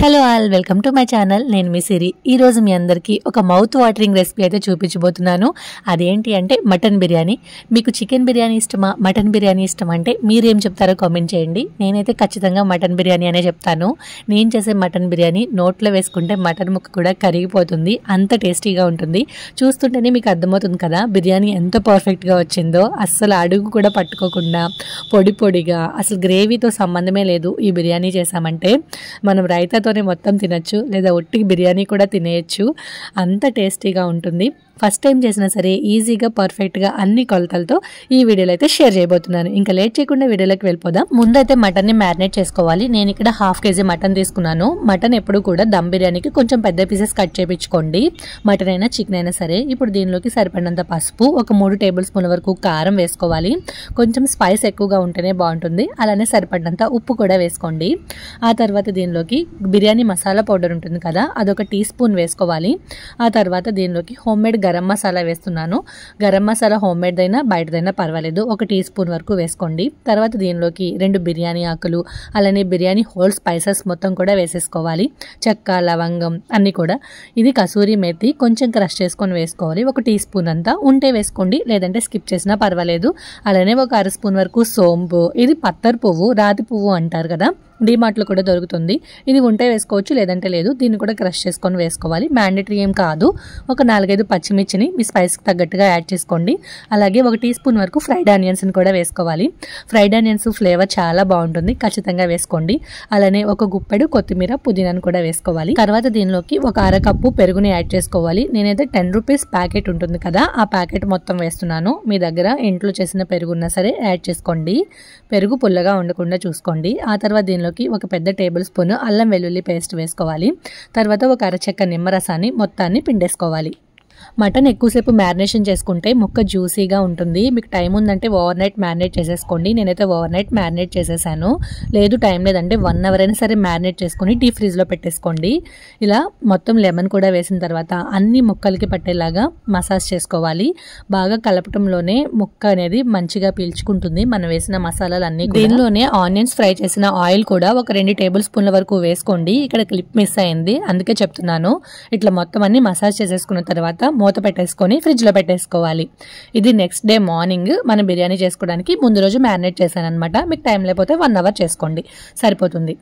Hello all, welcome to my channel. నేను మీ సిరి. ఈరోజు మీ అందరికీ ఒక మౌత్ వాటరింగ్ రెసిపీ అయితే చూపించబోతున్నాను. అదేంటి అంటే మటన్ బిర్యానీ. మీకు చికెన్ బిర్యానీ ఇష్టమా, మటన్ బిర్యానీ ఇష్టమా అంటే మీరేం చెప్తారో కామెంట్ చేయండి. నేనైతే ఖచ్చితంగా మటన్ బిర్యానీ అనే చెప్తాను. నేను చేసే మటన్ బిర్యానీ నోట్లో వేసుకుంటే మటన్ ముక్క కూడా కరిగిపోతుంది, అంత టేస్టీగా ఉంటుంది. చూస్తుంటేనే మీకు అర్థమవుతుంది కదా బిర్యానీ ఎంత పర్ఫెక్ట్గా వచ్చిందో. అస్సలు అడుగు కూడా పట్టుకోకుండా పొడి పొడిగా, అసలు గ్రేవీతో సంబంధమే లేదు. ఈ బిర్యానీ చేసామంటే మనం రైతాతోనే మొత్తం తినచ్చు, లేదా ఒట్టి బిర్యానీ కూడా తినేయచ్చు, అంత టేస్టీగా ఉంటుంది. ఫస్ట్ టైం చేసినా సరే ఈజీగా పర్ఫెక్ట్గా అన్ని కొలతలతో ఈ వీడియోలో అయితే షేర్ చేయబోతున్నాను. ఇంకా లేట్ చేయకుండా వీడియోలోకి వెళ్ళిపోదాం. ముందైతే మటన్ని మ్యారినేట్ చేసుకోవాలి. నేను ఇక్కడ 1/2 kg మటన్ తీసుకున్నాను. మటన్ ఎప్పుడు కూడా దమ్ బిర్యానీకి కొంచెం పెద్ద పీసెస్ కట్ చేయించుకోండి, మటన్ అయినా చికెన్ అయినా సరే. ఇప్పుడు దీనిలోకి సరిపడినంత పసుపు, ఒక 3 టేబుల్ స్పూన్ల వరకు కారం వేసుకోవాలి. కొంచెం స్పైస్ ఎక్కువగా ఉంటేనే బాగుంటుంది. అలానే సరిపడినంత ఉప్పు కూడా వేసుకోండి. ఆ తర్వాత దీనిలోకి బిర్యానీ మసాలా పౌడర్ ఉంటుంది కదా, అదొక టీ స్పూన్ వేసుకోవాలి. ఆ తర్వాత దీనిలోకి హోమ్మేడ్ గరం మసాలా వేస్తున్నాను. గరం మసాలా హోమ్మేడ్ అయినా బయటదైనా పర్వాలేదు, ఒక టీ స్పూన్ వరకు వేసుకోండి. తర్వాత దీనిలోకి 2 బిర్యానీ ఆకులు, అలానే బిర్యానీ హోల్ స్పైసెస్ మొత్తం కూడా వేసేసుకోవాలి. చెక్క, లవంగం అన్నీ కూడా. ఇది కసూరి మేతి కొంచెం క్రష్ చేసుకొని వేసుకోవాలి. ఒక టీ స్పూన్ అంతా ఉంటే వేసుకోండి, లేదంటే స్కిప్ చేసినా పర్వాలేదు. అలానే ఒక 1/2 స్పూన్ వరకు సోంపు. ఇది పత్తర్ పువ్వు, రాతి పువ్వు అంటారు కదా, డీమార్ట్లో కూడా దొరుకుతుంది. ఇది ఉంటే వేసుకోవచ్చు, లేదంటే లేదు. దీన్ని కూడా క్రష్ చేసుకొని వేసుకోవాలి. మ్యాండేటరీ ఏం కాదు. ఒక 4-5 పచ్చిమిర్చిని మీ స్పైస్కి తగ్గట్టుగా యాడ్ చేసుకోండి. అలాగే 1 టీ స్పూన్ వరకు ఫ్రైడ్ ఆనియన్స్ని కూడా వేసుకోవాలి. ఫ్రైడ్ ఆనియన్స్ ఫ్లేవర్ చాలా బాగుంటుంది, ఖచ్చితంగా వేసుకోండి. అలానే ఒక గుప్పెడు కొత్తిమీర, పుదీనాను కూడా వేసుకోవాలి. తర్వాత దీనిలోకి ఒక 1/2 కప్పు పెరుగుని యాడ్ చేసుకోవాలి. నేనైతే 10 రూపీస్ ప్యాకెట్ ఉంటుంది కదా, ఆ ప్యాకెట్ మొత్తం వేస్తున్నాను. మీ దగ్గర ఇంట్లో చేసిన పెరుగు ఉన్నా సరే యాడ్ చేసుకోండి. పెరుగు పుల్లగా ఉండకుండా చూసుకోండి. ఆ తర్వాత దీనిలో ఒక పెద్ద టేబుల్ స్పూన్ అల్లం వెల్లుల్లి పేస్ట్ వేసుకోవాలి. తర్వాత ఒక అరచెక్క నిమ్మరసాన్ని మొత్తాన్ని పిండేసుకోవాలి. మటన్ ఎక్కువసేపు మ్యారినేషన్ చేసుకుంటే ముక్క జ్యూసీగా ఉంటుంది. మీకు టైం ఉందంటే ఓవర్ నైట్ మ్యారినేట్ చేసేసుకోండి. నేనైతే ఓవర్ నైట్ మ్యారినేట్ చేసేసాను. లేదు టైం లేదంటే 1 అవర్ అయినా సరే మ్యారినేట్ చేసుకుని డీప్ ఫ్రీజ్లో పెట్టేసుకోండి. ఇలా మొత్తం లెమన్ కూడా వేసిన తర్వాత అన్ని ముక్కలకి పట్టేలాగా మసాజ్ చేసుకోవాలి. బాగా కలపటంలోనే ముక్క అనేది మంచిగా పీల్చుకుంటుంది మనం వేసిన మసాలాలన్నీ. దీనిలోనే ఆనియన్స్ ఫ్రై చేసిన ఆయిల్ కూడా ఒక 2 టేబుల్ స్పూన్ల వరకు వేసుకోండి. ఇక్కడ క్లిప్ మిస్ అయింది, అందుకే చెప్తున్నాను. ఇట్లా మొత్తం అన్ని మసాజ్ చేసేసుకున్న తర్వాత మూత పెట్టేసుకొని ఫ్రిడ్జ్లో పెట్టేసుకోవాలి. ఇది నెక్స్ట్ డే మార్నింగ్ మనం బిర్యానీ చేసుకోవడానికి ముందు రోజు మ్యారినేట్ చేశాను అనమాట. మీకు టైం లేకపోతే 1 అవర్ చేసుకోండి, సరిపోతుంది.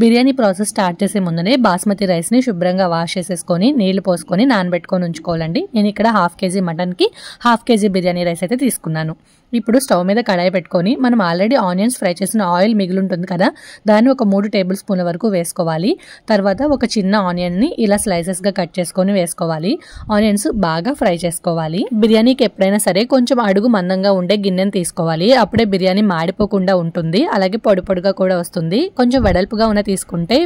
బిర్యానీ ప్రాసెస్ స్టార్ట్ చేసే ముందునే బాస్మతి రైస్ని శుభ్రంగా వాష్ చేసేసుకొని నీళ్లు పోసుకొని నానబెట్టుకొని ఉంచుకోవాలండి. నేను ఇక్కడ 1/2 kg మటన్కి 1/2 kg బిర్యానీ రైస్ అయితే తీసుకున్నాను. ఇప్పుడు స్టవ్ మీద కడాయి పెట్టుకొని మనం ఆల్రెడీ ఆనియన్స్ ఫ్రై చేసిన ఆయిల్ మిగిలి ఉంటుంది కదా, దాన్ని ఒక 3 టేబుల్ స్పూన్ల వరకు వేసుకోవాలి. తర్వాత ఒక చిన్న ఆనియన్ని ఇలా స్లైసెస్గా కట్ చేసుకొని వేసుకోవాలి. ఆనియన్స్ బాగా ఫ్రై చేసుకోవాలి. బిర్యానీకి ఎప్పుడైనా సరే కొంచెం అడుగు మందంగా ఉండే గిన్నెని తీసుకోవాలి, అప్పుడే బిర్యానీ మాడిపోకుండా ఉంటుంది. అలాగే పొడి పొడిగా కూడా వస్తుంది. కొంచెం వెడల్పుగా ఉన్న తీసుకుంటే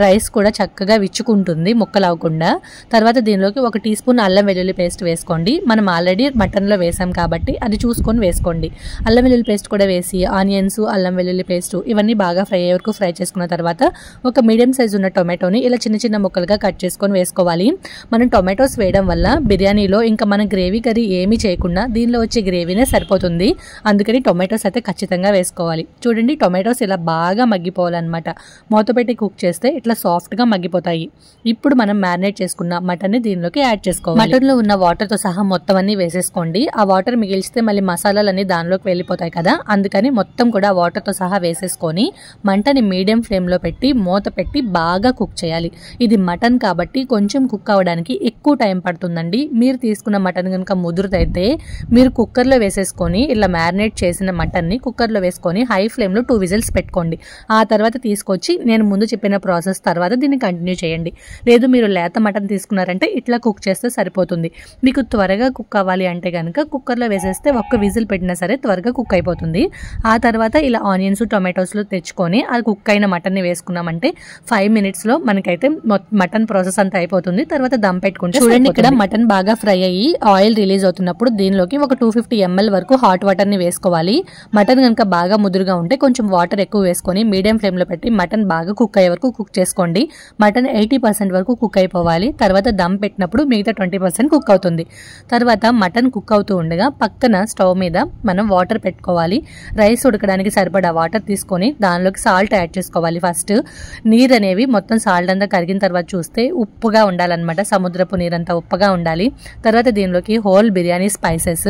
రైస్ కూడా చక్కగా విచ్చుకుంటుంది ముక్కలు అవ్వకుండా. తర్వాత దీనిలోకి 1 టీ స్పూన్ అల్లం వెల్లుల్లి పేస్ట్ వేసుకోండి. మనం ఆల్రెడీ మటన్లో వేసాం కాబట్టి అది చూసుకొని వేసుకోండి. అల్లం వెల్లుల్లి పేస్ట్ కూడా వేసి ఆనియన్స్, అల్లం వెల్లుల్లి పేస్ట్ ఇవన్నీ బాగా ఫ్రై అయ్యే వరకు ఫ్రై చేసుకున్న తర్వాత ఒక మీడియం సైజ్ ఉన్న టొమాటోని ఇలా చిన్న చిన్న ముక్కలుగా కట్ చేసుకొని వేసుకోవాలి. మనం టొమాటోస్ వేయడం వల్ల బిర్యానీలో ఇంకా మన గ్రేవీ కర్రీ ఏమీ చేయకుండా దీనిలో వచ్చే గ్రేవీనే సరిపోతుంది. అందుకని టొమాటోస్ అయితే ఖచ్చితంగా వేసుకోవాలి. చూడండి, టొమాటోస్ ఇలా బాగా మగ్గిపోవాలన్నమాట. మూత పెట్టి కుక్ చేస్తే ఇట్లా సాఫ్ట్గా మగ్గిపోతాయి. ఇప్పుడు మనం మ్యారినేట్ చేసుకున్న మటన్ని దీనిలోకి యాడ్ చేసుకోవాలి. మటన్లో ఉన్న వాటర్తో సహా మొత్తం అన్ని వేసేసుకోండి. ఆ వాటర్ మిగిలిస్తే మళ్ళీ మసాలాలన్నీ దానిలోకి వెళ్ళిపోతాయి కదా, అందుకని మొత్తం కూడా వాటర్తో సహా వేసేసుకొని మంటని మీడియం ఫ్లేమ్లో పెట్టి మూత పెట్టి బాగా కుక్ చేయాలి. ఇది మటన్ కాబట్టి కొంచెం కుక్ అవ్వడానికి ఎక్కువ టైం పడుతుందండి. మీరు తీసుకున్న మటన్ కనుక ముదురుతైతే మీరు కుక్కర్లో వేసేసుకొని ఇలా మ్యారినేట్ చేసిన మటన్ని కుక్కర్లో వేసుకొని హై ఫ్లేమ్లో 2 విజిల్స్ పెట్టుకోండి. ఆ తర్వాత తీసుకొచ్చి నేను ముందు చెప్పిన ప్రాసెస్ తర్వాత దీన్ని కంటిన్యూ చేయండి. లేదు మీరు లేత మటన్ తీసుకున్నారంటే ఇట్లా కుక్ చేస్తే సరిపోతుంది. మీకు త్వరగా కుక్ అవ్వాలి అంటే కనుక కుక్కర్లో వేసేస్తే 1 విజిల్ పెట్టినా సరే త్వరగా కుక్ అయిపోతుంది. ఆ తర్వాత ఇలా ఆనియన్స్, టొమాటోస్లో తెచ్చుకొని అది కుక్ అయిన మటన్ని వేసుకున్నామంటే 5 మినిట్స్లో మనకైతే మటన్ ప్రాసెస్ అంతా అయిపోతుంది. తర్వాత దమ్ పెట్టుకుంటే చూడండి, ఇక్కడ మటన్ బాగా ఫ్రై అయ్యి ఆయిల్ రిలీజ్ అవుతున్నప్పుడు దీనిలోకి ఒక 250 ml వరకు హాట్ వాటర్ని వేసుకోవాలి. మటన్ కనుక బాగా ముదురుగా ఉంటే కొంచెం వాటర్ ఎక్కువ వేసుకొని మీడియం ఫ్లేమ్లో పెట్టి మటన్ బాగా కుక్ అయ్యే వరకు కుక్ చేసుకోండి. మటన్ 80% వరకు కుక్ అయిపోవాలి. తర్వాత దమ్ పెట్టినప్పుడు మిగతా 20% కుక్ అవుతుంది. తర్వాత మటన్ కుక్ అవుతూ ఉండగా పక్కన స్టవ్ మీద మనం వాటర్ పెట్టుకోవాలి. రైస్ ఉడకడానికి సరిపడా వాటర్ తీసుకొని దానిలోకి సాల్ట్ యాడ్ చేసుకోవాలి. ఫస్ట్ నీరు అనేవి మొత్తం సాల్ట్ అంతా కరిగిన తర్వాత చూస్తే ఉప్పుగా ఉండాలన్నమాట. సముద్రపు నీరంతా ఉప్పుగా ఉండాలి. తర్వాత దీనిలోకి హోల్ బిర్యానీ స్పైసెస్,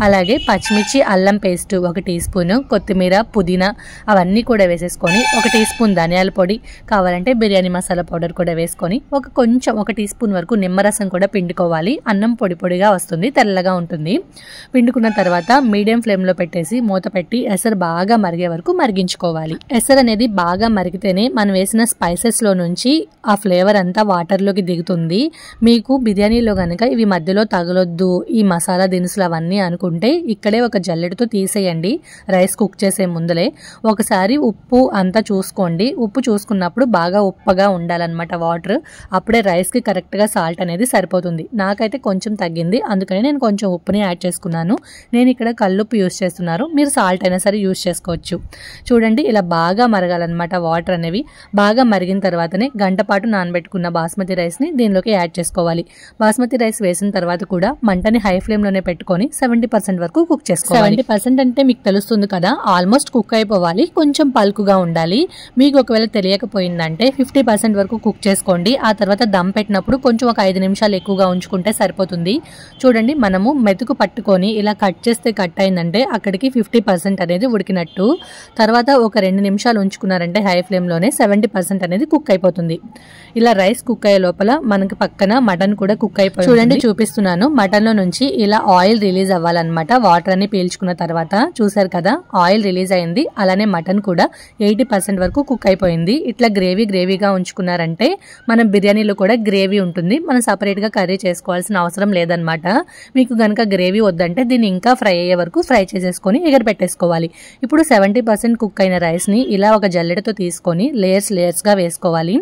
అలాగే పచ్చిమిర్చి అల్లం పేస్ట్ 1 టీ స్పూన్, కొత్తిమీర పుదీనా అవన్నీ కూడా వేసేసుకొని 1 టీ స్పూన్ ధనియాల పొడి, కావాలంటే బిర్యానీ మసాలా పౌడర్ కూడా వేసుకొని కొంచెం 1 టీ స్పూన్ వరకు నిమ్మరసం కూడా పిండుకోవాలి. అన్నం పొడి పొడిగా వస్తుంది, తెల్లగా ఉంటుంది. పిండుకున్న తర్వాత మీడియం ఫ్లేమ్ లో పెట్టేసి మూత పెట్టి ఎసరు బాగా మరిగే వరకు మరిగించుకోవాలి. ఎసరు అనేది బాగా మరిగితేనే మనం వేసిన స్పైసెస్ లో నుంచి ఆ ఫ్లేవర్ అంతా వాటర్ లోకి దిగుతుంది. మీకు బిర్యానీలో గనక ఇవి మధ్యలో తగలొద్దు ఈ మసాలా దినుసులు అవన్నీ అనుకుంటే ఇక్కడే ఒక జల్లెడతో తీసేయండి. రైస్ కుక్ చేసే ముందలే ఒకసారి ఉప్పు అంతా చూసుకోండి. ఉప్పు చూసుకున్నప్పుడు బాగా ఉప్పగా ఉండాలన్నమాట వాటర్. అప్పుడే రైస్ కి కరెక్ట్ గా సాల్ట్ అనేది సరిపోతుంది. నాకైతే కొంచెం తగ్గింది, అందుకని నేను కొంచెం ఉప్పుని యాడ్ చేసుకున్నాను. నేను ఇక్కడ కల్లుప్పు యూస్ చేస్తున్నాను, మీరు సాల్ట్ అయినా సరే యూస్ చేసుకోవచ్చు. చూడండి ఇలా బాగా మరగాలన్నమాట వాటర్ అనేవి. బాగా మరిగిన తర్వాతనే గంట పాటు నానబెట్టుకున్న బాస్మతి రైస్ ని దీనిలోకి యాడ్ చేసుకోవాలి. బాస్మతి రైస్ వేసిన తర్వాత కూడా మంటని హై ఫ్లేమ్ లోనే పెట్టుకొని 70% వరకు కుక్ చేసుకోవాలి. 70% అంటే మీకు తెలుస్తుంది కదా, ఆల్మోస్ట్ కుక్ అయిపోవాలి, కొంచెం పలుకుగా ఉండాలి. మీకు ఒకవేళ తెలియకపోయిందంటే 50% వరకు కుక్ చేసుకోండి. ఆ తర్వాత దమ్ పెట్టినప్పుడు కొంచెం ఒక 5 నిమిషాలు ఎక్కువగా ఉంచుకుంటే సరిపోతుంది. చూడండి మనము మెతుకు పట్టుకొని ఇలా కట్ చేస్తే కట్ అయిందంటే అక్కడికి 50% అనేది ఉడికినట్టు. తర్వాత ఒక 2 నిమిషాలు ఉంచుకున్నారంటే హై ఫ్లేమ్ లోనే 70% అనేది కుక్ అయిపోతుంది. ఇలా రైస్ కుక్ అయ్యే లోపల మనకి పక్కన మటన్ కూడా కుక్ అయిపోయింది. చూడండి చూపిస్తున్నాను, మటన్ లో నుంచి ఇలా ఆయిల్ రిలీజ్ అవ్వాలన్నమాట. వాటర్ అని పీల్చుకున్న తర్వాత చూసారు కదా ఆయిల్ రిలీజ్ అయింది. అలానే మటన్ కూడా 80% వరకు కుక్ అయిపోయింది. ఇట్లా గ్రేవీగా ఉంచుకున్నారంటే మనం బిర్యానీలో కూడా గ్రేవీ ఉంటుంది, మనం సపరేట్ గా కర్రీ చేసుకోవాల్సిన అవసరం లేదనమాట. మీకు గనక గ్రేవీ వద్దంటే దీన్ని ఇంకా ఫ్రై అయ్యే వరకు ఫ్రై చేసేసుకొని ఎగరబెట్టేసుకోవాలి. ఇప్పుడు 70% కుక్ అయిన రైస్ ని ఇలా ఒక జల్లెడతో తీసుకొని లేయర్స్ గా వేసుకోవాలి.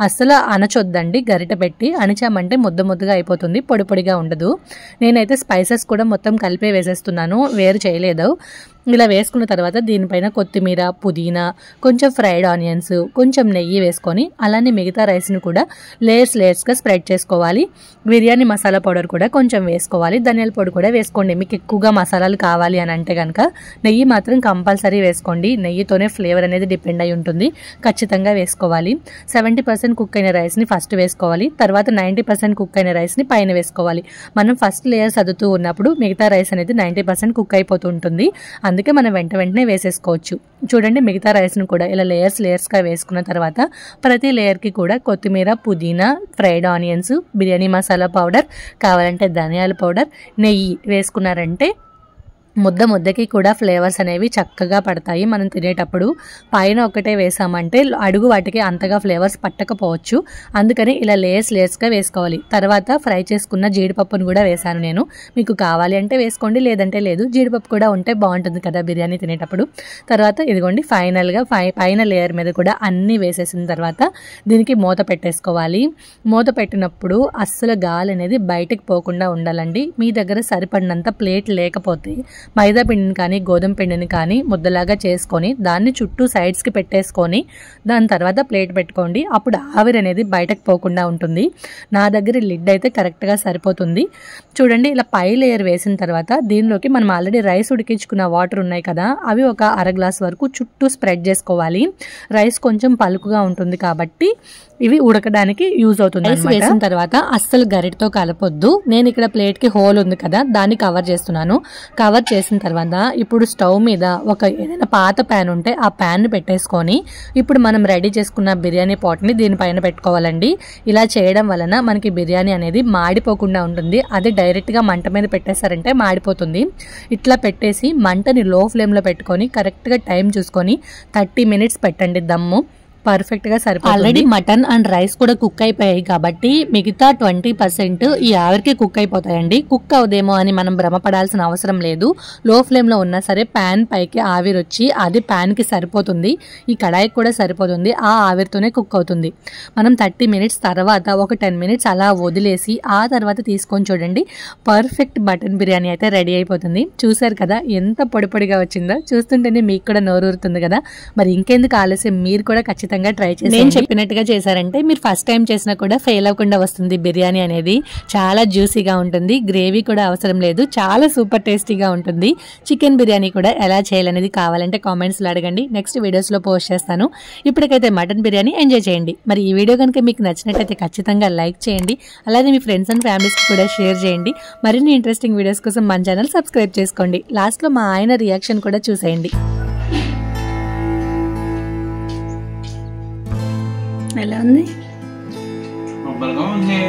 అస్సలు అనచొద్దండి, గరిట పెట్టి అణిచామంటే ముద్దగా అయిపోతుంది, పొడి పొడిగా ఉండదు. నేనైతే స్పైసెస్ కూడా మొత్తం కలిపే వేసేస్తున్నాను, వేరు చేయలేదు. ఇలా వేసుకున్న తర్వాత దీనిపైన కొత్తిమీర పుదీనా, కొంచెం ఫ్రైడ్ ఆనియన్స్, కొంచెం నెయ్యి వేసుకొని అలానే మిగతా రైస్ని కూడా లేయర్స్గా స్ప్రెడ్ చేసుకోవాలి. బిర్యానీ మసాలా పౌడర్ కూడా కొంచెం వేసుకోవాలి, ధనియాల పొడి కూడా వేసుకోండి. మీకు ఎక్కువగా మసాలాలు కావాలి అని అంటే కనుక నెయ్యి మాత్రం కంపల్సరీ వేసుకోండి. నెయ్యితోనే ఫ్లేవర్ అనేది డిపెండ్ అయి ఉంటుంది, ఖచ్చితంగా వేసుకోవాలి. 70% కుక్ అయిన రైస్ని ఫస్ట్ వేసుకోవాలి, తర్వాత 90% కుక్ అయిన రైస్ని పైన వేసుకోవాలి. మనం ఫస్ట్ లేయర్ సర్దుతూ ఉన్నప్పుడు మిగతా రైస్ అనేది 90% కుక్ అయిపోతూ ఉంటుంది, అందుకే మనం వెంటనే వేసేసుకోవచ్చు. చూడండి మిగతా రైస్ను కూడా ఇలా లేయర్స్గా వేసుకున్న తర్వాత ప్రతి లేయర్కి కూడా కొత్తిమీర పుదీనా, fried onions, biryani masala powder, కావాలంటే ధనియాల పౌడర్, నెయ్యి వేసుకున్నారంటే ముద్దకి కూడా ఫ్లేవర్స్ అనేవి చక్కగా పడతాయి. మనం తినేటప్పుడు పైన ఒకటే వేసామంటే అడుగు వాటికి అంతగా ఫ్లేవర్స్ పట్టకపోవచ్చు, అందుకని ఇలా లేయర్స్గా వేసుకోవాలి. తర్వాత ఫ్రై చేసుకున్న జీడిపప్పును కూడా వేసాను నేను, మీకు కావాలి అంటే వేసుకోండి, లేదంటే లేదు. జీడిపప్పు కూడా ఉంటే బాగుంటుంది కదా బిర్యానీ తినేటప్పుడు. తర్వాత ఇదిగోండి ఫైనల్గా పైన లేయర్ మీద కూడా అన్నీ వేసేసిన తర్వాత దీనికి మూత పెట్టేసుకోవాలి. మూత పెట్టినప్పుడు అస్సలు గాలి అనేది బయటకు పోకుండా ఉండాలండి. మీ దగ్గర సరిపడినంత ప్లేట్ లేకపోతే మైదా పిండిని కానీ గోధుమ పిండిని కానీ ముద్దలాగా చేసుకొని దాన్ని చుట్టూ సైడ్స్కి పెట్టేసుకొని దాని తర్వాత ప్లేట్ పెట్టుకోండి. అప్పుడు ఆవిరి అనేది బయటకు పోకుండా ఉంటుంది. నా దగ్గర లిడ్ అయితే కరెక్ట్గా సరిపోతుంది. చూడండి ఇలా పై లేయర్ వేసిన తర్వాత దీనిలోకి మనం ఆల్రెడీ రైస్ ఉడికించుకున్న వాటర్ ఉన్నాయి కదా, అవి ఒక 1/2 గ్లాస్ వరకు చుట్టూ స్ప్రెడ్ చేసుకోవాలి. రైస్ కొంచెం పలుకుగా ఉంటుంది కాబట్టి ఇవి ఉడకడానికి యూజ్ అవుతుంది. రైస్ వేసిన తర్వాత అస్సలు గరిటతో కలపొద్దు. నేను ఇక్కడ ప్లేట్ కి హోల్ ఉంది కదా, దాన్ని కవర్ చేస్తున్నాను. కవర్ చేసిన తర్వాత ఇప్పుడు స్టవ్ మీద ఒక ఏదైనా పాత ప్యాన్ ఉంటే ఆ ప్యాన్ ని పెట్టేసుకొని ఇప్పుడు మనం రెడీ చేసుకున్న బిర్యానీ పాట్ ని దీనిపైన పెట్టుకోవాలండి. ఇలా చేయడం వలన మనకి బిర్యానీ అనేది మాడిపోకుండా ఉంటుంది. అది డైరెక్ట్ గా మంట మీద పెట్టేశారంటే మాడిపోతుంది. ఇట్లా పెట్టేసి మంటని లో ఫ్లేమ్ లో పెట్టుకొని కరెక్ట్ గా టైం చూసుకొని 30 మినిట్స్ పెట్టండి దమ్ము. పర్ఫెక్ట్ గా సరిపోతుంది. ఆల్రెడీ మటన్ అండ్ రైస్ కూడా కుక్ అయిపోయాయి కాబట్టి మిగతా 20% ఈ ఆవిరికి కుక్ అయిపోతాయండి. కుక్ అవుదేమో అని మనం భ్రమపడాల్సిన అవసరం లేదు. లో ఫ్లేమ్ లో ఉన్నా సరే ప్యాన్ పైకి ఆవిరి వచ్చి అది ప్యాన్ కి సరిపోతుంది, ఈ కడాయికి కూడా సరిపోతుంది. ఆ ఆవిరితోనే కుక్ అవుతుంది. మనం 30 మినిట్స్ తర్వాత ఒక 10 మినిట్స్ అలా వదిలేసి ఆ తర్వాత తీసుకొని చూడండి, పర్ఫెక్ట్ మటన్ బిర్యానీ అయితే రెడీ అయిపోతుంది. చూసారు కదా ఎంత పొడి పొడిగా వచ్చిందో, చూస్తుంటేనే మీకు కూడా నోరూరుతుంది కదా. మరి ఇంకెందుకు ఆలస్యం, మీరు కూడా ఖచ్చితంగా ఖచ్చితంగా ట్రై చేసి నేను చెప్పినట్టుగా చేశారంటే మీరు ఫస్ట్ టైం చేసినా కూడా ఫెయిల్ అవ్వకుండా వస్తుంది బిర్యానీ అనేది. చాలా జ్యూసీగా ఉంటుంది, గ్రేవీ కూడా అవసరం లేదు, చాలా సూపర్ టేస్టీగా ఉంటుంది. చికెన్ బిర్యానీ కూడా ఎలా చేయాలనేది కావాలంటే కామెంట్స్లో అడగండి, నెక్స్ట్ వీడియోస్లో పోస్ట్ చేస్తాను. ఇప్పటికైతే మటన్ బిర్యానీ ఎంజాయ్ చేయండి. మరి ఈ వీడియో కనుక మీకు నచ్చినట్టయితే ఖచ్చితంగా లైక్ చేయండి, అలాగే మీ ఫ్రెండ్స్ అండ్ ఫ్యామిలీస్కి కూడా షేర్ చేయండి. మరిన్ని ఇంట్రెస్టింగ్ వీడియోస్ కోసం మన ఛానల్ సబ్స్క్రైబ్ చేసుకోండి. లాస్ట్లో మా ఆయన రియాక్షన్ కూడా చూసేయండి. ఎలా ఉంది? సూపర్గా ఉంది.